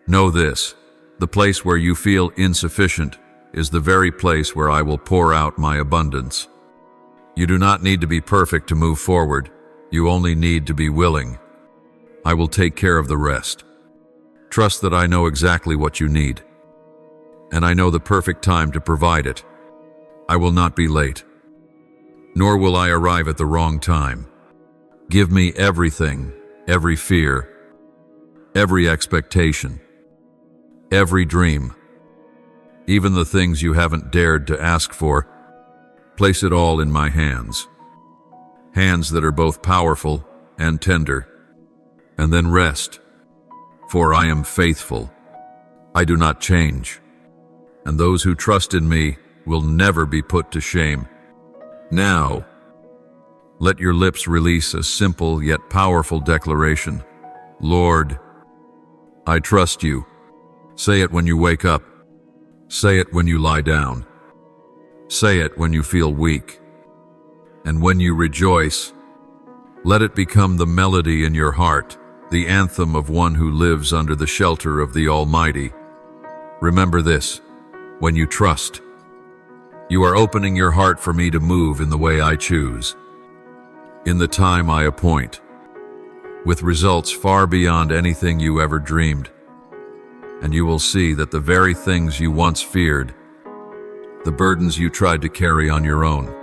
Know this: the place where you feel insufficient is the very place where I will pour out my abundance. You do not need to be perfect to move forward. You only need to be willing. I will take care of the rest. Trust that I know exactly what you need, and I know the perfect time to provide it. I will not be late, nor will I arrive at the wrong time. Give me everything, every fear, every expectation, every dream, even the things you haven't dared to ask for. Place it all in my hands. Hands that are both powerful and tender. And then rest, for I am faithful. I do not change, and those who trust in me will never be put to shame. Now, let your lips release a simple yet powerful declaration. Lord, I trust you. Say it when you wake up. Say it when you lie down. Say it when you feel weak. And when you rejoice, let it become the melody in your heart, the anthem of one who lives under the shelter of the Almighty. Remember this: when you trust, you are opening your heart for me to move in the way I choose, in the time I appoint, with results far beyond anything you ever dreamed. And you will see that the very things you once feared, the burdens you tried to carry on your own,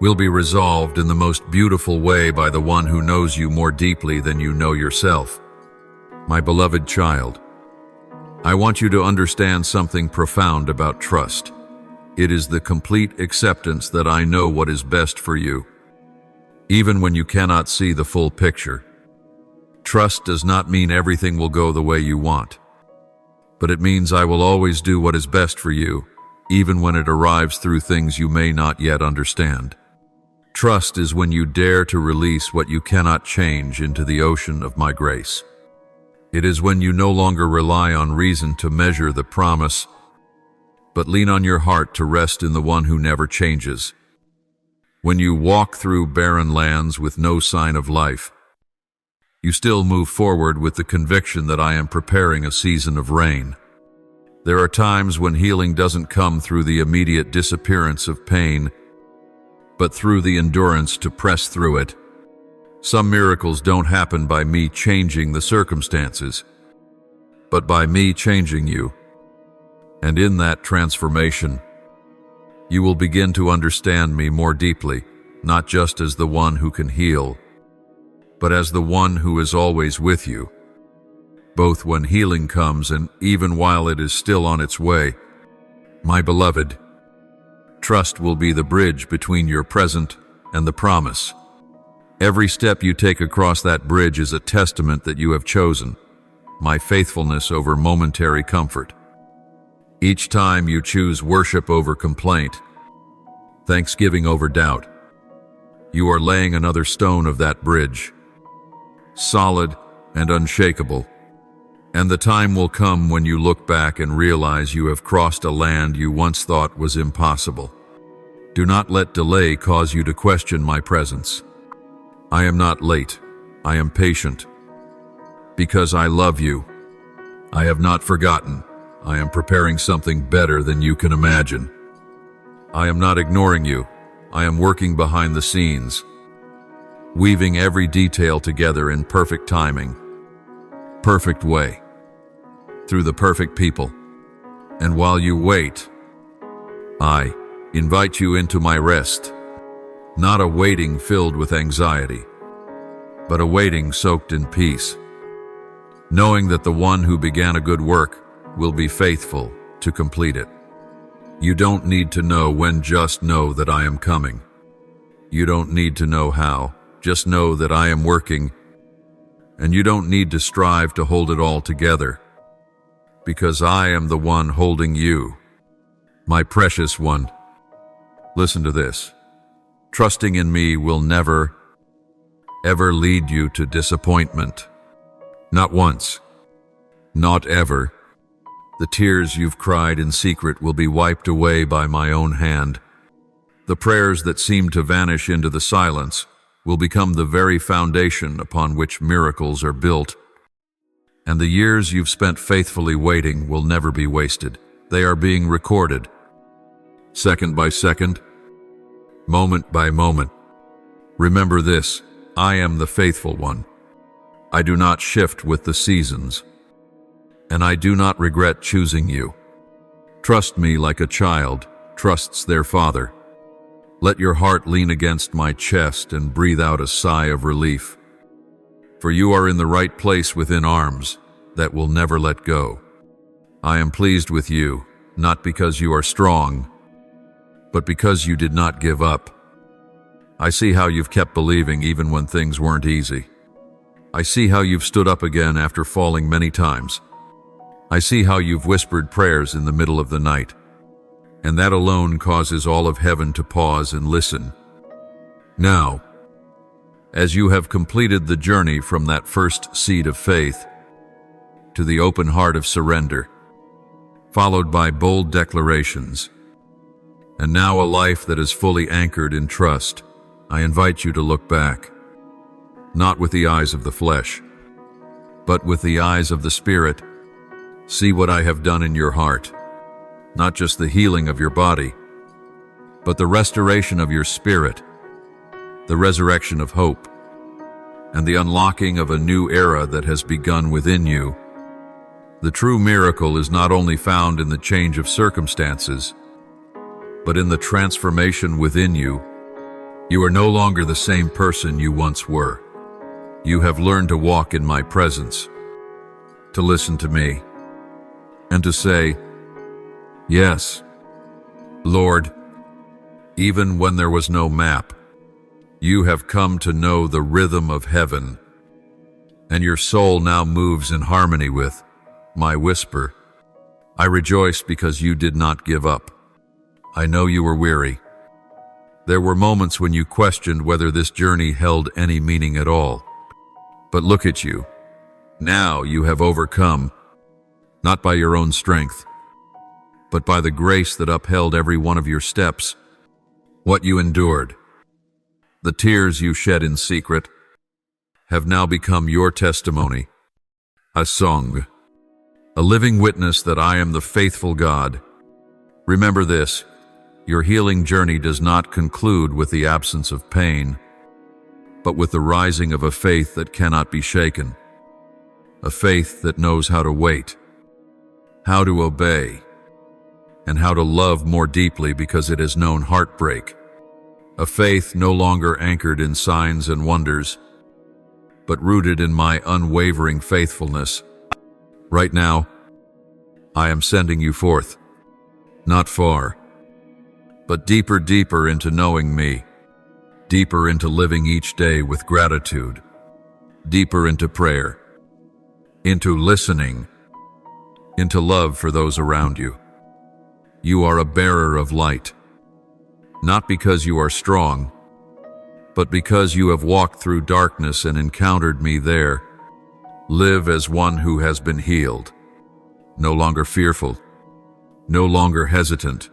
will be resolved in the most beautiful way by the one who knows you more deeply than you know yourself. My beloved child, I want you to understand something profound about trust. It is the complete acceptance that I know what is best for you, even when you cannot see the full picture. Trust does not mean everything will go the way you want, but it means I will always do what is best for you, even when it arrives through things you may not yet understand. Trust is when you dare to release what you cannot change into the ocean of my grace. It is when you no longer rely on reason to measure the promise, but lean on your heart to rest in the one who never changes. When you walk through barren lands with no sign of life, you still move forward with the conviction that I am preparing a season of rain. There are times when healing doesn't come through the immediate disappearance of pain, but through the endurance to press through it. Some miracles don't happen by me changing the circumstances, but by me changing you. And in that transformation, you will begin to understand me more deeply, not just as the one who can heal, but as the one who is always with you, both when healing comes and even while it is still on its way. My beloved, trust will be the bridge between your present and the promise. Every step you take across that bridge is a testament that you have chosen my faithfulness over momentary comfort. Each time you choose worship over complaint, thanksgiving over doubt, you are laying another stone of that bridge, solid and unshakable. And the time will come when you look back and realize you have crossed a land you once thought was impossible. Do not let delay cause you to question my presence. I am not late. I am patient. Because I love you. I have not forgotten. I am preparing something better than you can imagine. I am not ignoring you. I am working behind the scenes, weaving every detail together in perfect timing, perfect way, through the perfect people. And while you wait, I invite you into my rest, not a waiting filled with anxiety, but a waiting soaked in peace, knowing that the one who began a good work will be faithful to complete it. You don't need to know when, just know that I am coming. You don't need to know how, just know that I am working. And you don't need to strive to hold it all together, because I am the one holding you, my precious one. Listen to this. Trusting in me will never, ever lead you to disappointment. Not once. Not ever. The tears you've cried in secret will be wiped away by my own hand. The prayers that seem to vanish into the silence will become the very foundation upon which miracles are built. And the years you've spent faithfully waiting will never be wasted. They are being recorded, second by second, moment by moment. Remember this, I am the faithful one. I do not shift with the seasons, and I do not regret choosing you. Trust me like a child trusts their father. Let your heart lean against my chest and breathe out a sigh of relief. For you are in the right place within arms that will never let go. I am pleased with you, not because you are strong, but because you did not give up. I see how you've kept believing even when things weren't easy. I see how you've stood up again after falling many times. I see how you've whispered prayers in the middle of the night, and that alone causes all of heaven to pause and listen. Now, as you have completed the journey from that first seed of faith to the open heart of surrender, followed by bold declarations, and now a life that is fully anchored in trust, I invite you to look back, not with the eyes of the flesh, but with the eyes of the Spirit. See what I have done in your heart, not just the healing of your body, but the restoration of your spirit, the resurrection of hope, and the unlocking of a new era that has begun within you. The true miracle is not only found in the change of circumstances, but in the transformation within you. You are no longer the same person you once were. You have learned to walk in my presence, to listen to me, and to say, yes, Lord, even when there was no map. You have come to know the rhythm of heaven, and your soul now moves in harmony with my whisper. I rejoice because you did not give up. I know you were weary. There were moments when you questioned whether this journey held any meaning at all. But look at you. Now you have overcome, not by your own strength, but by the grace that upheld every one of your steps. What you endured, the tears you shed in secret, have now become your testimony, a song, a living witness that I am the faithful God. Remember this, your healing journey does not conclude with the absence of pain, but with the rising of a faith that cannot be shaken, a faith that knows how to wait, how to obey, and how to love more deeply because it has known heartbreak, a faith no longer anchored in signs and wonders, but rooted in my unwavering faithfulness. Right now, I am sending you forth, not far, but deeper into knowing me, deeper into living each day with gratitude, deeper into prayer, into listening, into love for those around you. You are a bearer of light, not because you are strong, but because you have walked through darkness and encountered me there. Live as one who has been healed, no longer fearful, no longer hesitant,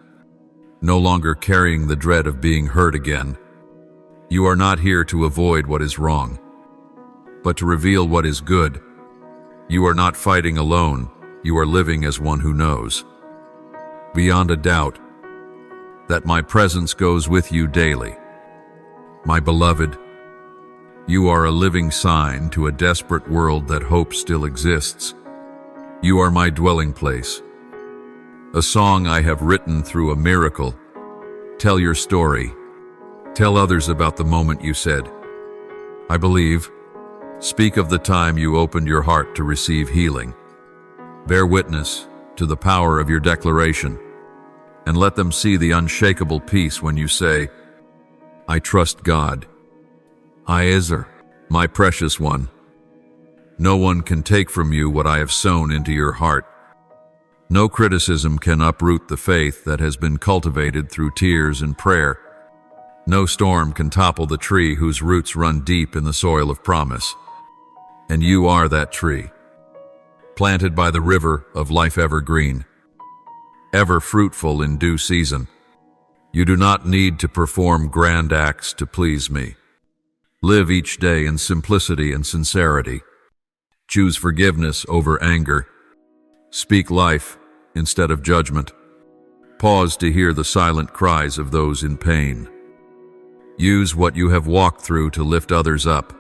no longer carrying the dread of being hurt again. You are not here to avoid what is wrong, but to reveal what is good. You are not fighting alone, you are living as one who knows, beyond a doubt, that my presence goes with you daily. My beloved, you are a living sign to a desperate world that hope still exists. You are my dwelling place, a song I have written through a miracle. Tell your story. Tell others about the moment you said, I believe. Speak of the time you opened your heart to receive healing. Bear witness to the power of your declaration, and let them see the unshakable peace when you say, I trust God. Ezer, my precious one. No one can take from you what I have sown into your heart. No criticism can uproot the faith that has been cultivated through tears and prayer. No storm can topple the tree whose roots run deep in the soil of promise. And you are that tree, planted by the river of life evergreen, ever fruitful in due season. You do not need to perform grand acts to please me. Live each day in simplicity and sincerity. Choose forgiveness over anger. Speak life instead of judgment. Pause to hear the silent cries of those in pain. Use what you have walked through to lift others up,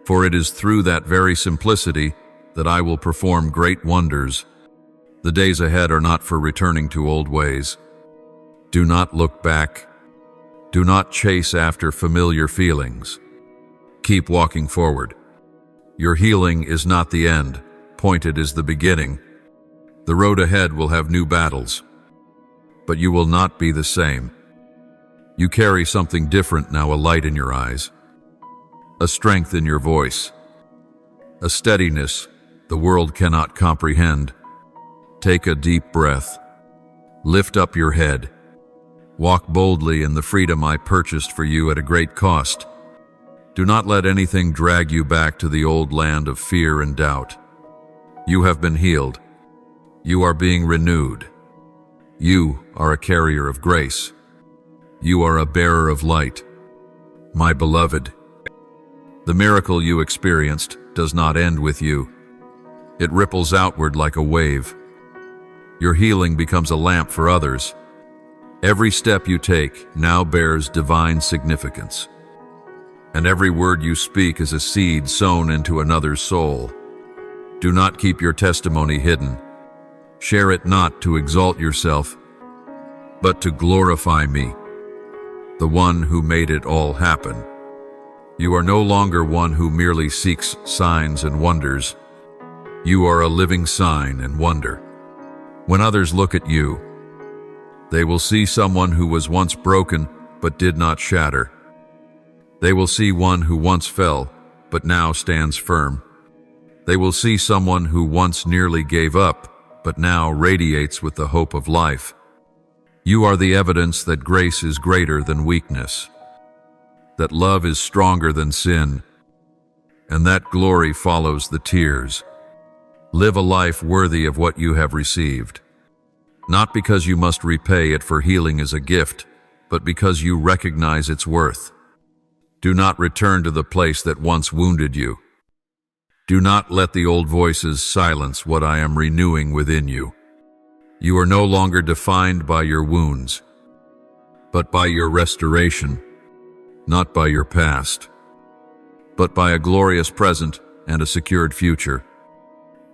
for it is through that very simplicity that I will perform great wonders. The days ahead are not for returning to old ways. Do not look back. Do not chase after familiar feelings. Keep walking forward. Your healing is not the end. Pointed is the beginning. The road ahead will have new battles, but you will not be the same. You carry something different now, a light in your eyes, a strength in your voice, a steadiness the world cannot comprehend. Take a deep breath. Lift up your head. Walk boldly in the freedom I purchased for you at a great cost. Do not let anything drag you back to the old land of fear and doubt. You have been healed. You are being renewed. You are a carrier of grace. You are a bearer of light. My beloved, the miracle you experienced does not end with you. It ripples outward like a wave. Your healing becomes a lamp for others. Every step you take now bears divine significance, and every word you speak is a seed sown into another's soul. Do not keep your testimony hidden. Share it not to exalt yourself, but to glorify me, the one who made it all happen. You are no longer one who merely seeks signs and wonders. You are a living sign and wonder. When others look at you, they will see someone who was once broken but did not shatter. They will see one who once fell but now stands firm. They will see someone who once nearly gave up but now radiates with the hope of life. You are the evidence that grace is greater than weakness, that love is stronger than sin, and that glory follows the tears. Live a life worthy of what you have received, not because you must repay it, for healing is a gift, but because you recognize its worth. Do not return to the place that once wounded you. Do not let the old voices silence what I am renewing within you. You are no longer defined by your wounds, but by your restoration, not by your past, but by a glorious present and a secured future.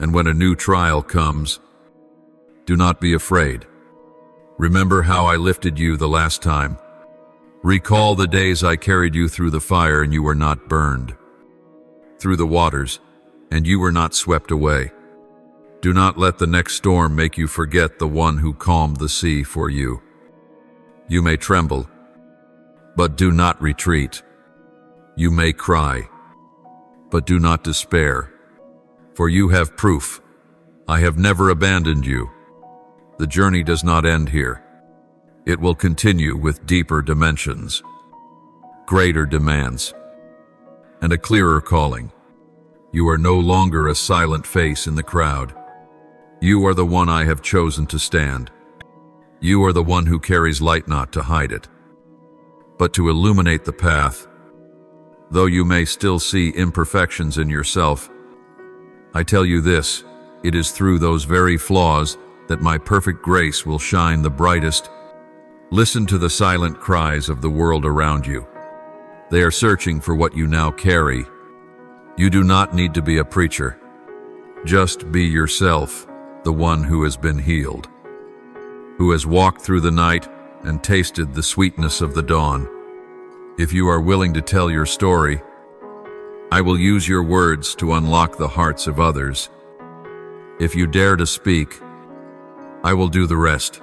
And when a new trial comes, do not be afraid. Remember how I lifted you the last time. Recall the days I carried you through the fire and you were not burned, through the waters, and you were not swept away. Do not let the next storm make you forget the one who calmed the sea for you. You may tremble, but do not retreat. You may cry, but do not despair, for you have proof. I have never abandoned you. The journey does not end here. It will continue with deeper dimensions, greater demands, and a clearer calling. You are no longer a silent face in the crowd. You are the one I have chosen to stand. You are the one who carries light not to hide it, but to illuminate the path. Though you may still see imperfections in yourself, I tell you this, it is through those very flaws that my perfect grace will shine the brightest. Listen to the silent cries of the world around you. They are searching for what you now carry. You do not need to be a preacher. Just be yourself, the one who has been healed, who has walked through the night and tasted the sweetness of the dawn. If you are willing to tell your story, I will use your words to unlock the hearts of others. If you dare to speak, I will do the rest.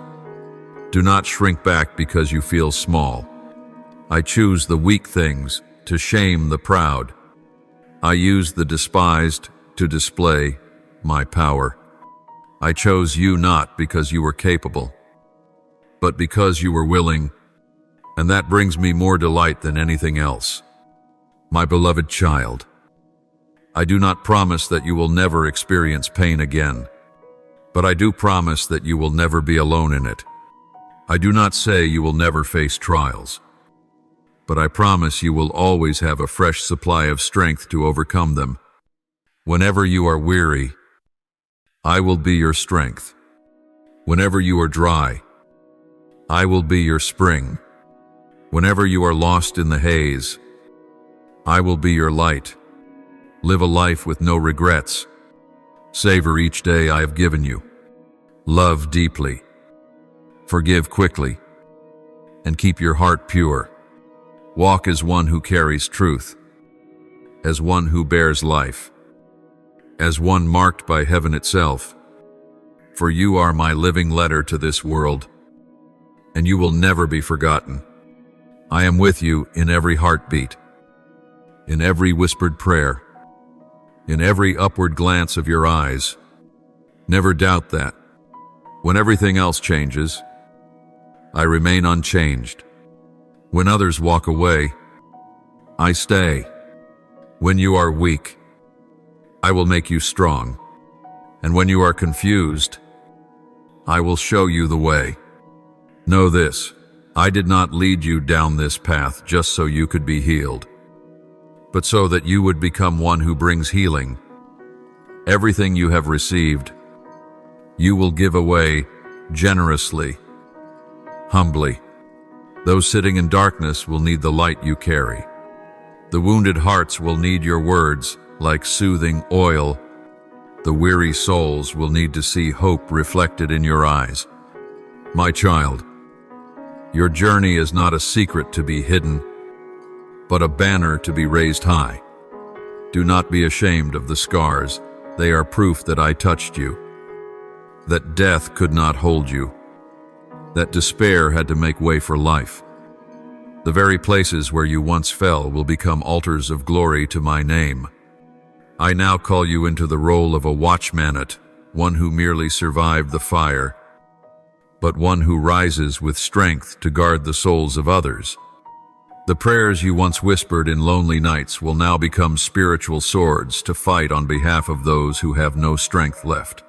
Do not shrink back because you feel small. I choose the weak things to shame the proud. I use the despised to display my power. I chose you not because you were capable, but because you were willing, and that brings me more delight than anything else. My beloved child, I do not promise that you will never experience pain again, but I do promise that you will never be alone in it. I do not say you will never face trials, but I promise you will always have a fresh supply of strength to overcome them. Whenever you are weary, I will be your strength. Whenever you are dry, I will be your spring. Whenever you are lost in the haze, I will be your light. Live a life with no regrets. Savor each day I have given you. Love deeply. Forgive quickly. And keep your heart pure. Walk as one who carries truth, as one who bears life, as one marked by heaven itself. For you are my living letter to this world, and you will never be forgotten. I am with you in every heartbeat, in every whispered prayer, in every upward glance of your eyes. Never doubt that. When everything else changes, I remain unchanged. When others walk away, I stay. When you are weak, I will make you strong. And when you are confused, I will show you the way. Know this, I did not lead you down this path just so you could be healed, but so that you would become one who brings healing. Everything you have received, you will give away generously, humbly. Those sitting in darkness will need the light you carry. The wounded hearts will need your words like soothing oil. The weary souls will need to see hope reflected in your eyes. My child, your journey is not a secret to be hidden, but a banner to be raised high. Do not be ashamed of the scars. They are proof that I touched you, that death could not hold you, that despair had to make way for life. The very places where you once fell will become altars of glory to my name. I now call you into the role of a watchman, one who merely survived the fire, but one who rises with strength to guard the souls of others. The prayers you once whispered in lonely nights will now become spiritual swords to fight on behalf of those who have no strength left.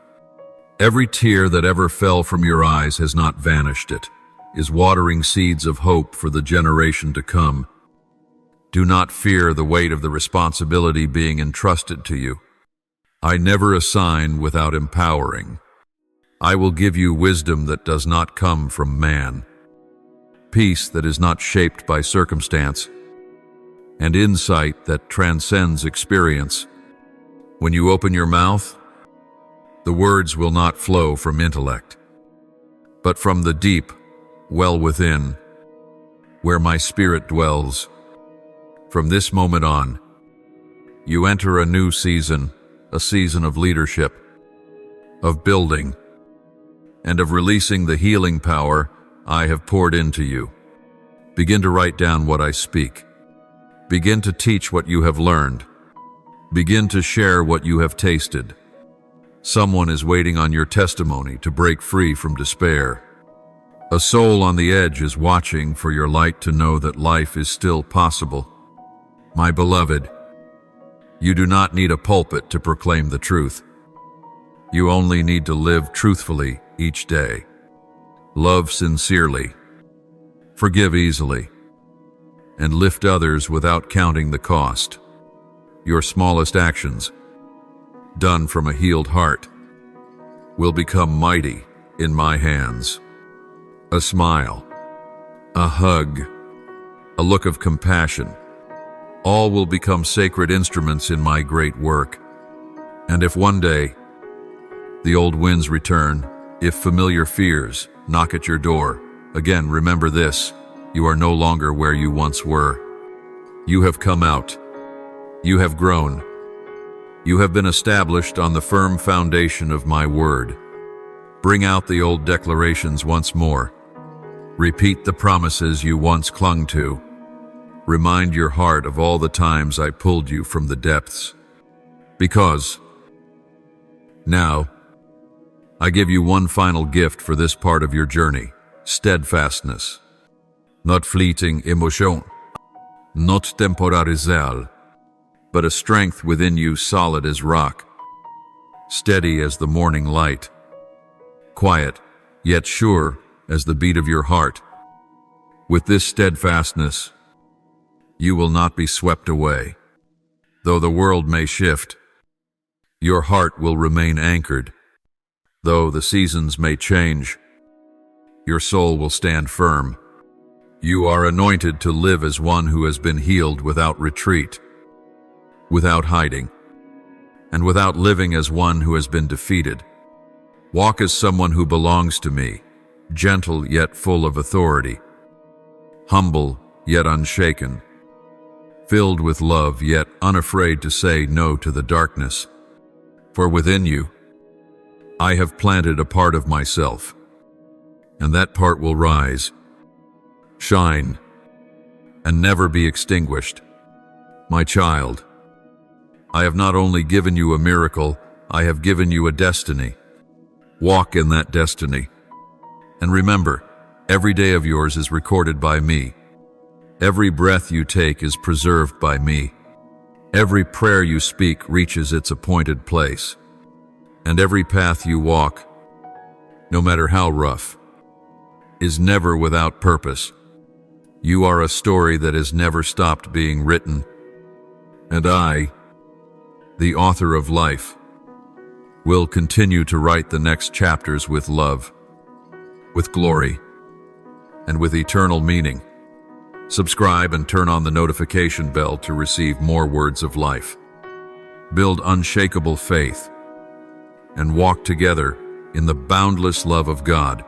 Every tear that ever fell from your eyes has not vanished. It is watering seeds of hope for the generation to come. Do not fear the weight of the responsibility being entrusted to you. I never assign without empowering. I will give you wisdom that does not come from man, peace that is not shaped by circumstance, and insight that transcends experience. When you open your mouth, the words will not flow from intellect, but from the deep well within, where my spirit dwells. From this moment on, you enter a new season, a season of leadership, of building, and of releasing the healing power I have poured into you. Begin to write down what I speak. Begin to teach what you have learned. Begin to share what you have tasted. Someone is waiting on your testimony to break free from despair. A soul on the edge is watching for your light to know that life is still possible. My beloved, you do not need a pulpit to proclaim the truth. You only need to live truthfully each day. Love sincerely, forgive easily, and lift others without counting the cost. Your smallest actions, done from a healed heart, will become mighty in my hands. A smile, a hug, a look of compassion, all will become sacred instruments in my great work. And if one day the old winds return, if familiar fears knock at your door, again remember this: you are no longer where you once were. You have come out. You have grown. You have been established on the firm foundation of my word. Bring out the old declarations once more. Repeat the promises you once clung to. Remind your heart of all the times I pulled you from the depths. Because now, I give you one final gift for this part of your journey: steadfastness. Not fleeting emotion, not temporarizal, but a strength within you solid as rock, steady as the morning light, quiet yet sure as the beat of your heart. With this steadfastness, you will not be swept away. Though the world may shift, your heart will remain anchored. Though the seasons may change, your soul will stand firm. You are anointed to live as one who has been healed without retreat, without hiding, and without living as one who has been defeated. Walk as someone who belongs to me, gentle yet full of authority, humble yet unshaken, filled with love yet unafraid to say no to the darkness. For within you, I have planted a part of myself, and that part will rise, shine, and never be extinguished. My child, I have not only given you a miracle, I have given you a destiny. Walk in that destiny. And remember, every day of yours is recorded by me. Every breath you take is preserved by me. Every prayer you speak reaches its appointed place. And every path you walk, no matter how rough, is never without purpose. You are a story that has never stopped being written. And I, the author of life, will continue to write the next chapters with love, with glory, and with eternal meaning. Subscribe and turn on the notification bell to receive more words of life. Build unshakable faith and walk together in the boundless love of God.